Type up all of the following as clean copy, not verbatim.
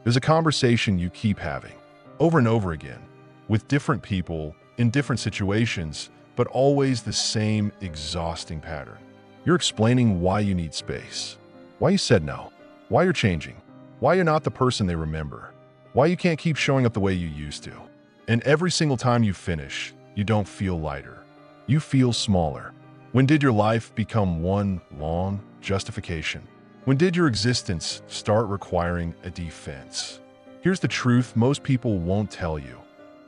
There's a conversation you keep having, over and over again, with different people, in different situations, but always the same exhausting pattern. You're explaining why you need space, why you said no, why you're changing, why you're not the person they remember, why you can't keep showing up the way you used to. And every single time you finish, you don't feel lighter. You feel smaller. When did your life become one long justification? When did your existence start requiring a defense? Here's the truth most people won't tell you.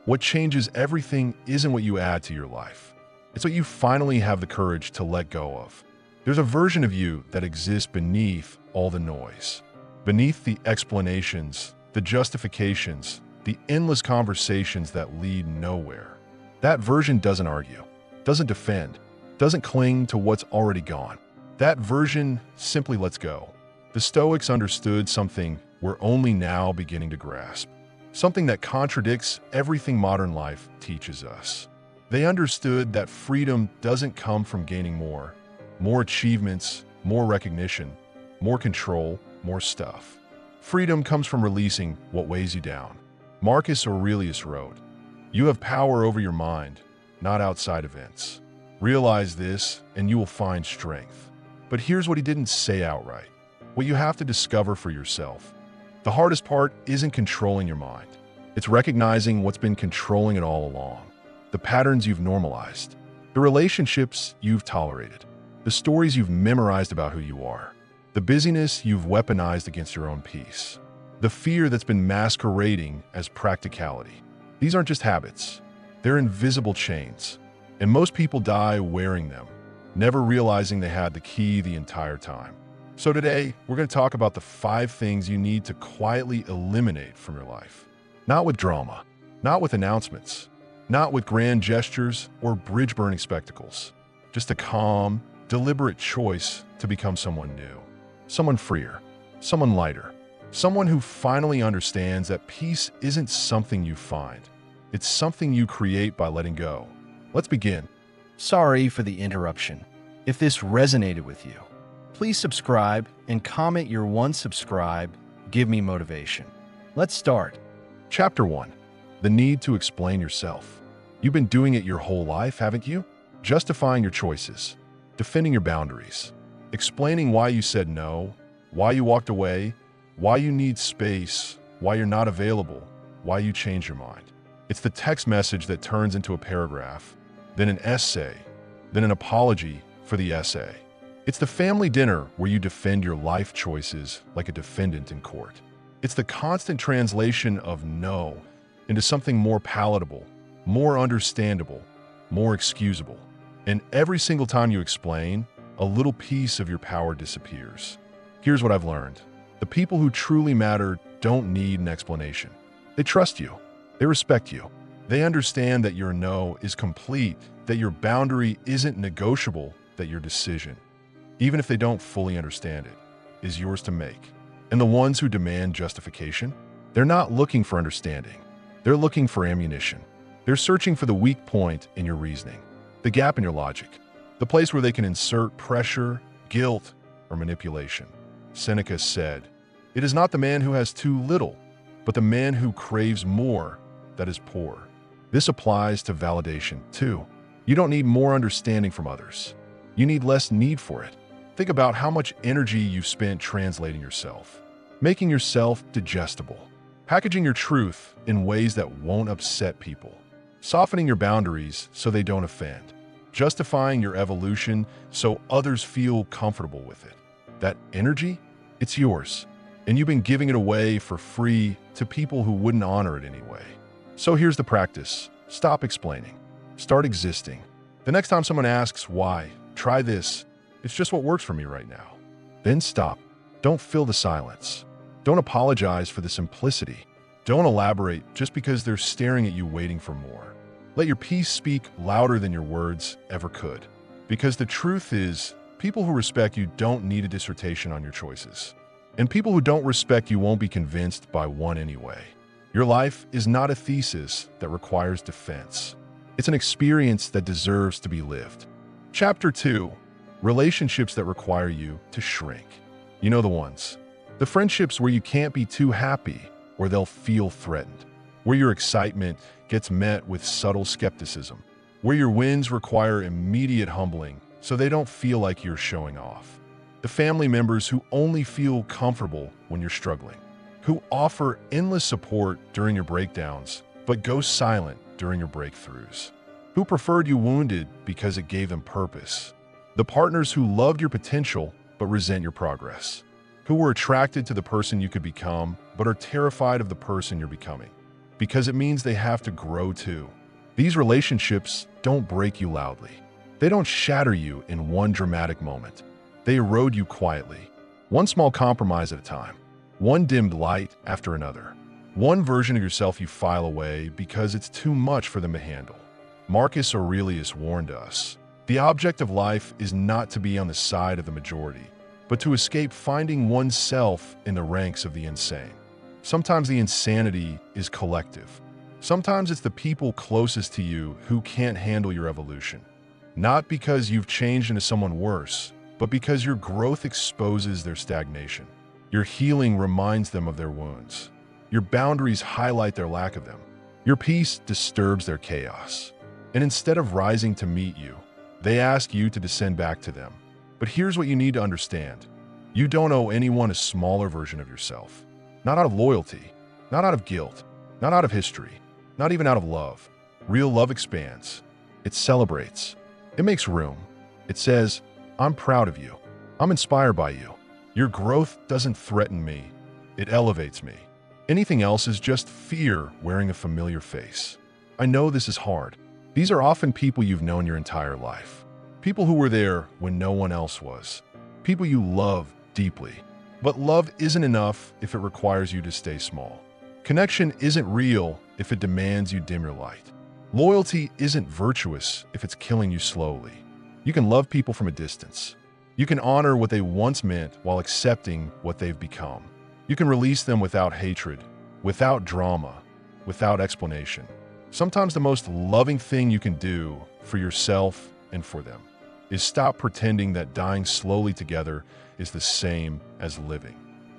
What changes everything isn't what you add to your life. It's what you finally have the courage to let go of. There's a version of you that exists beneath all the noise, beneath the explanations, the justifications, the endless conversations that lead nowhere. That version doesn't argue, doesn't defend, doesn't cling to what's already gone. That version simply lets go. The Stoics understood something we're only now beginning to grasp, something that contradicts everything modern life teaches us. They understood that freedom doesn't come from gaining more achievements, more recognition, more control, more stuff. Freedom comes from releasing what weighs you down. Marcus Aurelius wrote, "You have power over your mind, not outside events. Realize this, and you will find strength." But here's what he didn't say outright. What you have to discover for yourself. The hardest part isn't controlling your mind. It's recognizing what's been controlling it all along. The patterns you've normalized, the relationships you've tolerated, the stories you've memorized about who you are, the busyness you've weaponized against your own peace, the fear that's been masquerading as practicality. These aren't just habits. They're invisible chains, and most people die wearing them, never realizing they had the key the entire time. So today, we're going to talk about the 5 things you need to quietly eliminate from your life. Not with drama, not with announcements, not with grand gestures or bridge-burning spectacles. Just a calm, deliberate choice to become someone new, someone freer, someone lighter, someone who finally understands that peace isn't something you find. It's something you create by letting go. Let's begin. Sorry for the interruption. If this resonated with you, please subscribe and comment your once subscribed. Give me motivation. Let's start. Chapter 1. The need to explain yourself. You've been doing it your whole life, haven't you? Justifying your choices, defending your boundaries, explaining why you said no, why you walked away, why you need space, why you're not available, why you changed your mind. It's the text message that turns into a paragraph, then an essay, then an apology for the essay. It's the family dinner where you defend your life choices like a defendant in court. It's the constant translation of no into something more palatable, more understandable, more excusable. And every single time you explain, a little piece of your power disappears. Here's what I've learned. The people who truly matter don't need an explanation. They trust you. They respect you. They understand that your no is complete, that your boundary isn't negotiable, that your decision, even if they don't fully understand it, is yours to make. And the ones who demand justification, they're not looking for understanding. They're looking for ammunition. They're searching for the weak point in your reasoning, the gap in your logic, the place where they can insert pressure, guilt, or manipulation. Seneca said, "It is not the man who has too little, but the man who craves more that is poor." This applies to validation, too. You don't need more understanding from others. You need less need for it. Think about how much energy you've spent translating yourself, making yourself digestible, packaging your truth in ways that won't upset people, softening your boundaries so they don't offend, justifying your evolution so others feel comfortable with it. That energy, it's yours, and you've been giving it away for free to people who wouldn't honor it anyway. So here's the practice. Stop explaining. Start existing. The next time someone asks why, try this. It's just what works for me right now. Then stop. Don't fill the silence. Don't apologize for the simplicity. Don't elaborate just because they're staring at you waiting for more. Let your peace speak louder than your words ever could. Because the truth is, people who respect you don't need a dissertation on your choices. And people who don't respect you won't be convinced by one anyway. Your life is not a thesis that requires defense. It's an experience that deserves to be lived. Chapter 2. Relationships that require you to shrink. You know the ones. The friendships where you can't be too happy, or they'll feel threatened. Where your excitement gets met with subtle skepticism. Where your wins require immediate humbling so they don't feel like you're showing off. The family members who only feel comfortable when you're struggling. Who offer endless support during your breakdowns, but go silent during your breakthroughs. Who preferred you wounded because it gave them purpose. The partners who loved your potential but resent your progress. Who were attracted to the person you could become but are terrified of the person you're becoming, because it means they have to grow too. These relationships don't break you loudly. They don't shatter you in one dramatic moment. They erode you quietly, one small compromise at a time, one dimmed light after another, one version of yourself you file away because it's too much for them to handle. Marcus Aurelius warned us, the object of life is not to be on the side of the majority, but to escape finding oneself in the ranks of the insane. Sometimes the insanity is collective. Sometimes it's the people closest to you who can't handle your evolution. Not because you've changed into someone worse, but because your growth exposes their stagnation. Your healing reminds them of their wounds. Your boundaries highlight their lack of them. Your peace disturbs their chaos. And instead of rising to meet you, they ask you to descend back to them. But here's what you need to understand. You don't owe anyone a smaller version of yourself. Not out of loyalty, not out of guilt, not out of history, not even out of love. Real love expands. It celebrates. It makes room. It says, I'm proud of you. I'm inspired by you. Your growth doesn't threaten me. It elevates me. Anything else is just fear wearing a familiar face. I know this is hard. These are often people you've known your entire life. People who were there when no one else was. People you love deeply. But love isn't enough if it requires you to stay small. Connection isn't real if it demands you dim your light. Loyalty isn't virtuous if it's killing you slowly. You can love people from a distance. You can honor what they once meant while accepting what they've become. You can release them without hatred, without drama, without explanation. Sometimes the most loving thing you can do for yourself and for them is stop pretending that dying slowly together is the same as living.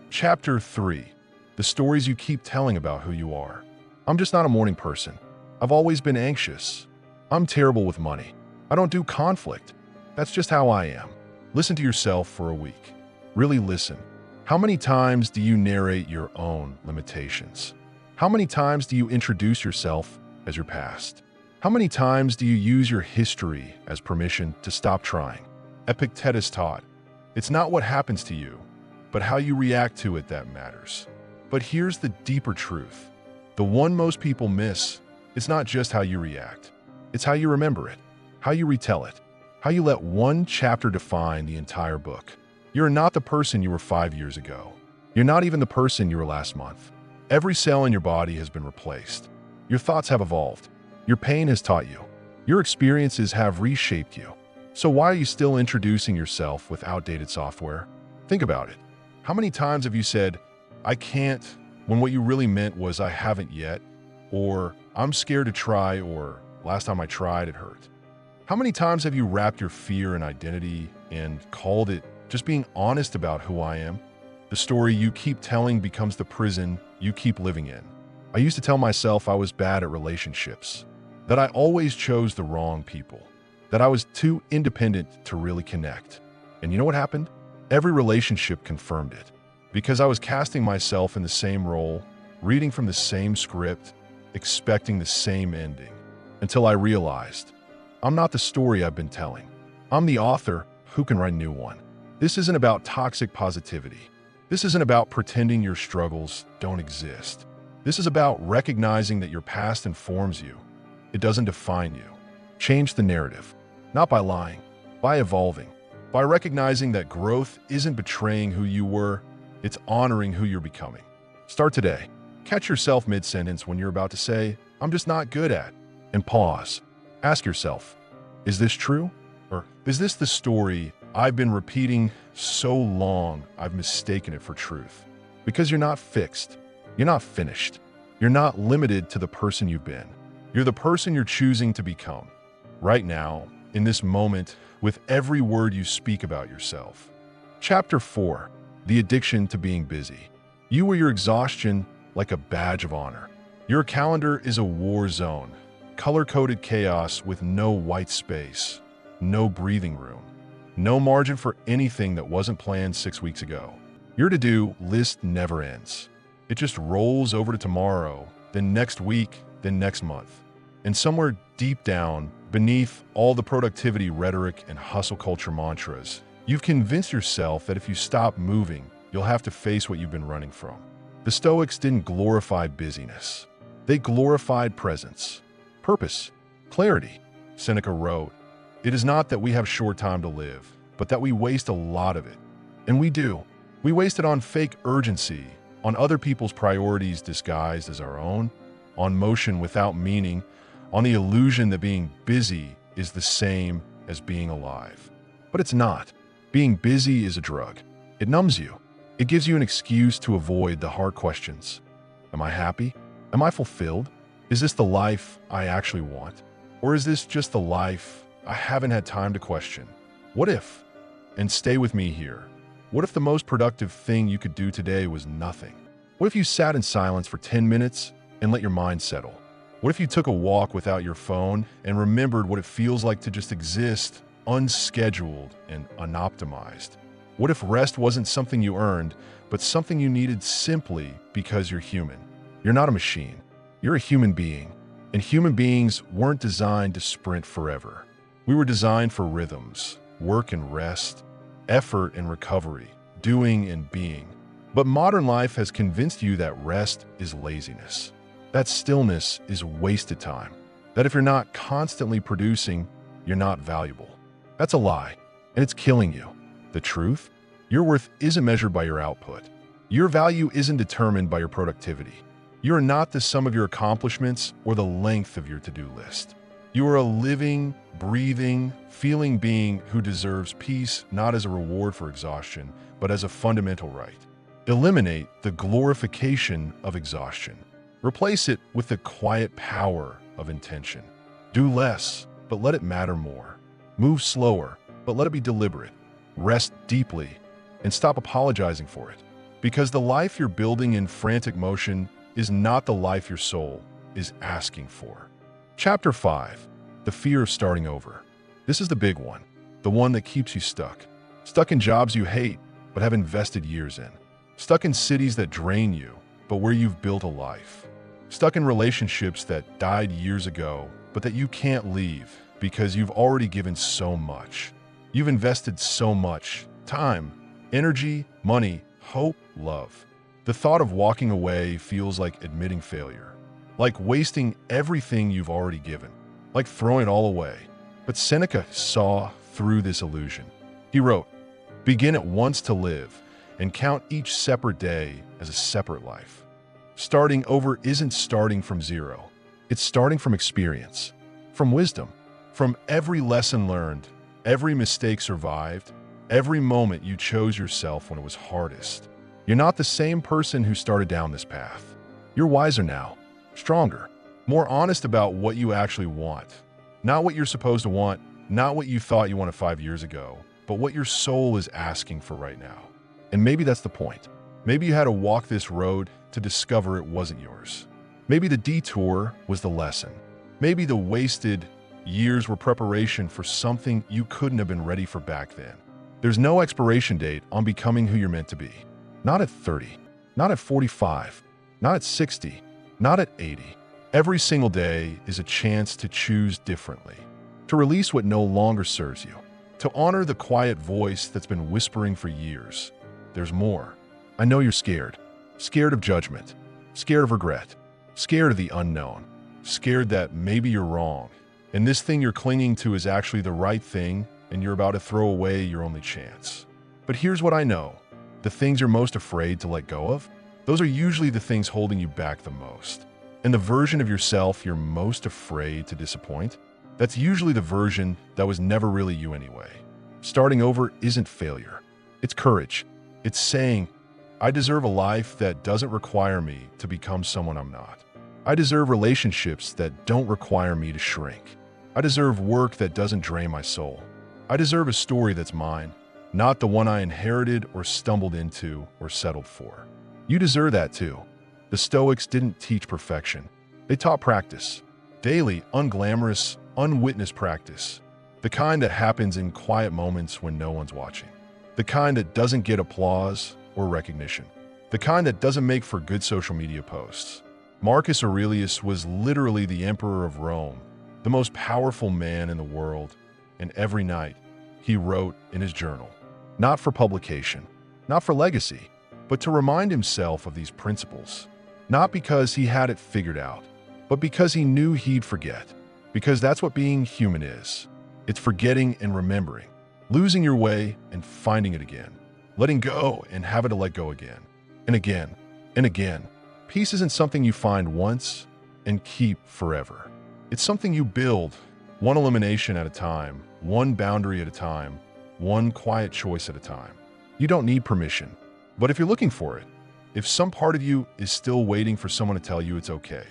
Chapter 3. The stories you keep telling about who you are. I'm just not a morning person. I've always been anxious. I'm terrible with money. I don't do conflict. That's just how I am. Listen to yourself for a week. Really listen. How many times do you narrate your own limitations? How many times do you introduce yourself as your past? How many times do you use your history as permission to stop trying? Epictetus taught, it's not what happens to you, but how you react to it that matters. But here's the deeper truth. The one most people miss is not just how you react. It's how you remember it, how you retell it, how you let one chapter define the entire book. You're not the person you were 5 years ago. You're not even the person you were last month. Every cell in your body has been replaced. Your thoughts have evolved. Your pain has taught you. Your experiences have reshaped you. So why are you still introducing yourself with outdated software? Think about it. How many times have you said, I can't, when what you really meant was I haven't yet, or I'm scared to try, or last time I tried, it hurt? How many times have you wrapped your fear in identity and called it just being honest about who I am? The story you keep telling becomes the prison you keep living in. I used to tell myself I was bad at relationships, that I always chose the wrong people, that I was too independent to really connect. And you know what happened? Every relationship confirmed it, because I was casting myself in the same role, reading from the same script, expecting the same ending, until I realized, I'm not the story I've been telling. I'm the author who can write a new one. This isn't about toxic positivity. This isn't about pretending your struggles don't exist. This is about recognizing that your past informs you. It doesn't define you. Change the narrative, not by lying, by evolving, by recognizing that growth isn't betraying who you were, it's honoring who you're becoming. Start today. Catch yourself mid-sentence when you're about to say, I'm just not good at, and pause. Ask yourself, is this true? Or is this the story I've been repeating so long I've mistaken it for truth? Because you're not fixed. You're not finished. You're not limited to the person you've been. You're the person you're choosing to become. Right now, in this moment, with every word you speak about yourself. Chapter 4. The addiction to being busy. You were your exhaustion, like a badge of honor. Your calendar is a war zone, color-coded chaos with no white space, no breathing room, no margin for anything that wasn't planned 6 weeks ago. Your to-do list never ends. It just rolls over to tomorrow, then next week, then next month. And somewhere deep down, beneath all the productivity rhetoric and hustle culture mantras, you've convinced yourself that if you stop moving, you'll have to face what you've been running from. The Stoics didn't glorify busyness. They glorified presence, purpose, clarity. Seneca wrote, "It is not that we have short time to live, but that we waste a lot of it." And we do. We waste it on fake urgency, on other people's priorities disguised as our own, on motion without meaning, on the illusion that being busy is the same as being alive. But it's not. Being busy is a drug. It numbs you. It gives you an excuse to avoid the hard questions. Am I happy? Am I fulfilled? Is this the life I actually want? Or is this just the life I haven't had time to question? What if? And stay with me here. What if the most productive thing you could do today was nothing? What if you sat in silence for 10 minutes and let your mind settle? What if you took a walk without your phone and remembered what it feels like to just exist, unscheduled and unoptimized? What if rest wasn't something you earned, but something you needed simply because you're human? You're not a machine. You're a human being. And human beings weren't designed to sprint forever. We were designed for rhythms, work and rest, effort and recovery, doing and being. But modern life has convinced you that rest is laziness, that stillness is wasted time, that if you're not constantly producing, you're not valuable. That's a lie, and it's killing you. The truth? Your worth isn't measured by your output. Your value isn't determined by your productivity. You are not the sum of your accomplishments or the length of your to-do list. You are a living, breathing, feeling being who deserves peace not as a reward for exhaustion, but as a fundamental right. Eliminate the glorification of exhaustion. Replace it with the quiet power of intention. Do less, but let it matter more. Move slower, but let it be deliberate. Rest deeply, and stop apologizing for it. Because the life you're building in frantic motion is not the life your soul is asking for. Chapter 5. The fear of starting over. This is the big one, the one that keeps you stuck. Stuck in jobs you hate, but have invested years in. Stuck in cities that drain you, but where you've built a life. Stuck in relationships that died years ago, but that you can't leave because you've already given so much. You've invested so much time, energy, money, hope, love. The thought of walking away feels like admitting failure, like wasting everything you've already given, like throwing it all away. But Seneca saw through this illusion. He wrote, "Begin at once to live, and count each separate day as a separate life." Starting over isn't starting from zero. It's starting from experience, from wisdom, from every lesson learned, every mistake survived, every moment you chose yourself when it was hardest. You're not the same person who started down this path. You're wiser now, stronger, more honest about what you actually want. Not what you're supposed to want, not what you thought you wanted 5 years ago, but what your soul is asking for right now. And maybe that's the point. Maybe you had to walk this road to discover it wasn't yours. Maybe the detour was the lesson. Maybe the wasted years were preparation for something you couldn't have been ready for back then. There's no expiration date on becoming who you're meant to be. Not at 30, not at 45, not at 60, not at 80. Every single day is a chance to choose differently, to release what no longer serves you, to honor the quiet voice that's been whispering for years. There's more. I know you're scared. Scared of judgment, scared of regret, scared of the unknown, scared that maybe you're wrong, and this thing you're clinging to is actually the right thing, and you're about to throw away your only chance. But here's what I know. The things you're most afraid to let go of, those are usually the things holding you back the most. And the version of yourself you're most afraid to disappoint, that's usually the version that was never really you anyway. Starting over isn't failure. It's courage. It's saying, I deserve a life that doesn't require me to become someone I'm not. I deserve relationships that don't require me to shrink. I deserve work that doesn't drain my soul. I deserve a story that's mine, not the one I inherited or stumbled into or settled for. You deserve that too. The Stoics didn't teach perfection. They taught practice. Daily, unglamorous, unwitnessed practice. The kind that happens in quiet moments when no one's watching. The kind that doesn't get applause or recognition. The kind that doesn't make for good social media posts. Marcus Aurelius was literally the emperor of Rome, the most powerful man in the world, and every night he wrote in his journal, not for publication, not for legacy, but to remind himself of these principles, not because he had it figured out, but because he knew he'd forget, because that's what being human is. It's forgetting and remembering, losing your way and finding it again, letting go and having to let go again, and again, and again. Peace isn't something you find once and keep forever. It's something you build, one elimination at a time, one boundary at a time, one quiet choice at a time. You don't need permission, but if you're looking for it, if some part of you is still waiting for someone to tell you it's okay,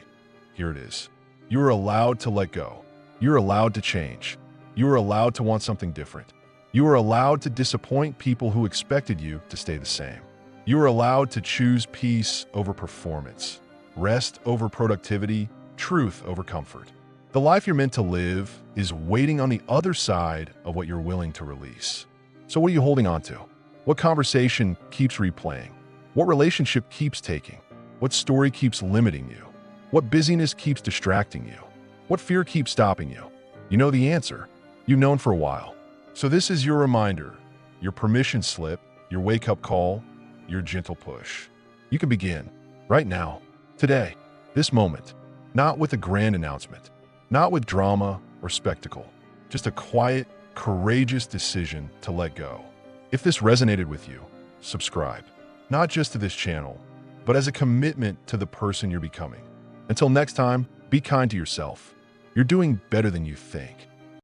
here it is. You are allowed to let go. You're allowed to change. You are allowed to want something different. You are allowed to disappoint people who expected you to stay the same. You are allowed to choose peace over performance, rest over productivity, truth over comfort. The life you're meant to live is waiting on the other side of what you're willing to release. So what are you holding on to? What conversation keeps replaying? What relationship keeps taking? What story keeps limiting you? What busyness keeps distracting you? What fear keeps stopping you? You know the answer. You've known for a while. So this is your reminder, your permission slip, your wake-up call, your gentle push. You can begin right now, today, this moment, not with a grand announcement, not with drama or spectacle, just a quiet, courageous decision to let go. If this resonated with you, subscribe, not just to this channel, but as a commitment to the person you're becoming. Until next time, be kind to yourself. You're doing better than you think.